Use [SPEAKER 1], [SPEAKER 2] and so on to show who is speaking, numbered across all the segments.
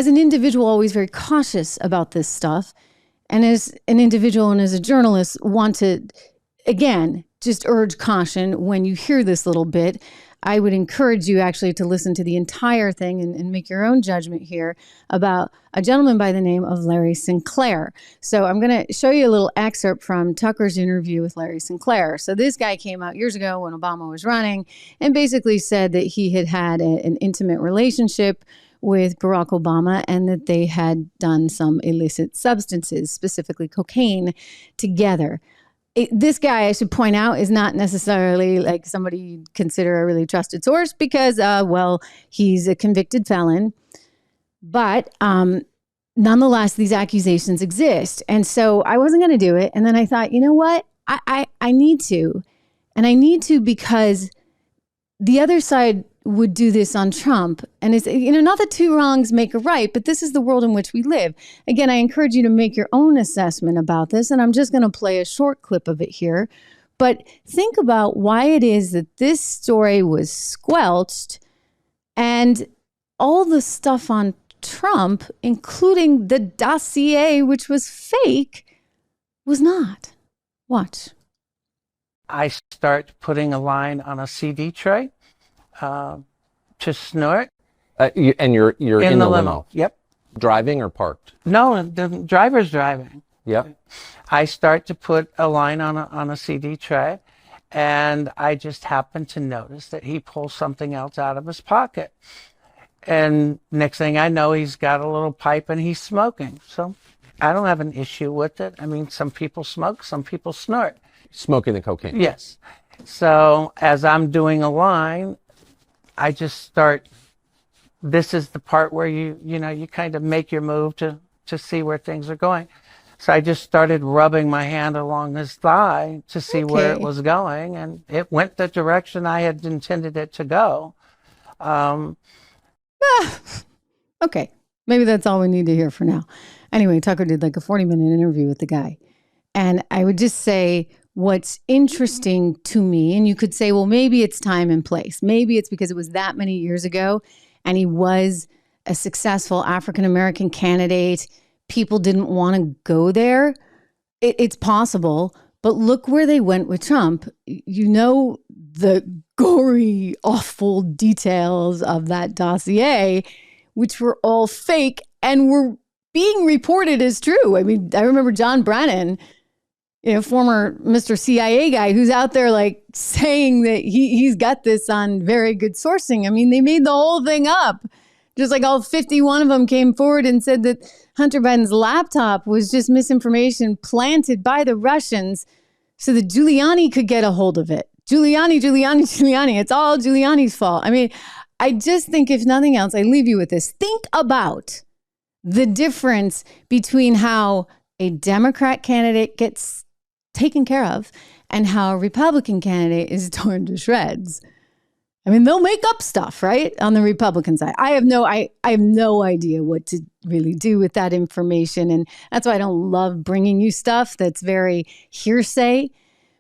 [SPEAKER 1] as an individual, always very cautious about this stuff. And as an individual and as a journalist, want to, again, just urge caution when you hear this little bit. I would encourage you actually to listen to the entire thing and make your own judgment here about a gentleman by the name of Larry Sinclair. So I'm going to show you a little excerpt from Tucker's interview with Larry Sinclair. So this guy came out years ago when Obama was running and basically said that he had had an intimate relationship with Barack Obama and that they had done some illicit substances, specifically cocaine, together. This guy, I should point out, is not necessarily like somebody you'd consider a really trusted source because, he's a convicted felon. But nonetheless, these accusations exist. And so I wasn't going to do it. And then I thought, you know what? I need to. And I need to because the other side would do this on Trump. And it's, not that two wrongs make a right, but this is the world in which we live. Again, I encourage you to make your own assessment about this. And I'm just going to play a short clip of it here. But think about why it is that this story was squelched and all the stuff on Trump, including the dossier, which was fake, was not. Watch.
[SPEAKER 2] I start putting a line on a CD tray to snort.
[SPEAKER 3] And you're in the limo?
[SPEAKER 2] Yep.
[SPEAKER 3] Driving or parked?
[SPEAKER 2] No, the driver's driving.
[SPEAKER 3] Yep.
[SPEAKER 2] I start to put a line on a CD tray, and I just happen to notice that he pulls something else out of his pocket. And next thing I know, he's got a little pipe and he's smoking. So I don't have an issue with it. I mean, some people smoke, some people snort.
[SPEAKER 3] Smoking the cocaine?
[SPEAKER 2] Yes. So as I'm doing a line, I just start, this is the part where you kind of make your move to see where things are going. So I just started rubbing my hand along his thigh to see where it was going, and it went the direction I had intended it to go.
[SPEAKER 1] Okay, maybe that's all we need to hear for now. Anyway, Tucker did like a 40-minute interview with the guy. And I would just say what's interesting to me, and you could say, well, maybe it's time and place. Maybe it's because it was that many years ago and he was a successful African-American candidate. People didn't want to go there. It's possible. But look where they went with Trump. The gory, awful details of that dossier, which were all fake and were being reported as true. I mean, I remember John Brennan, former Mr. CIA guy who's out there like saying that he's got this on very good sourcing. I mean, they made the whole thing up. Just like all 51 of them came forward and said that Hunter Biden's laptop was just misinformation planted by the Russians so that Giuliani could get a hold of it. Giuliani. It's all Giuliani's fault. I mean, I just think if nothing else, I leave you with this. Think about the difference between how a Democrat candidate gets taken care of and how a Republican candidate is torn to shreds. I mean, they'll make up stuff, right? On the Republican side. I have no idea what to really do with that information. And that's why I don't love bringing you stuff that's very hearsay.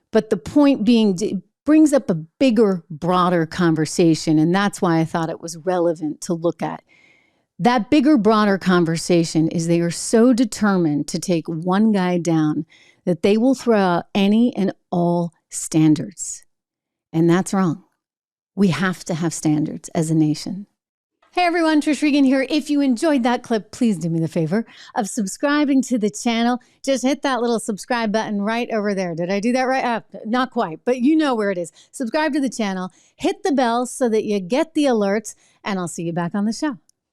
[SPEAKER 1] But the point being, it brings up a bigger, broader conversation. And that's why I thought it was relevant to look at. That bigger, broader conversation is they are so determined to take one guy down that they will throw out any and all standards. And that's wrong. We have to have standards as a nation. Hey everyone, Trish Regan here. If you enjoyed that clip, please do me the favor of subscribing to the channel. Just hit that little subscribe button right over there. Did I do that right? Not quite, but you know where it is. Subscribe to the channel, hit the bell so that you get the alerts, and I'll see you back on the show.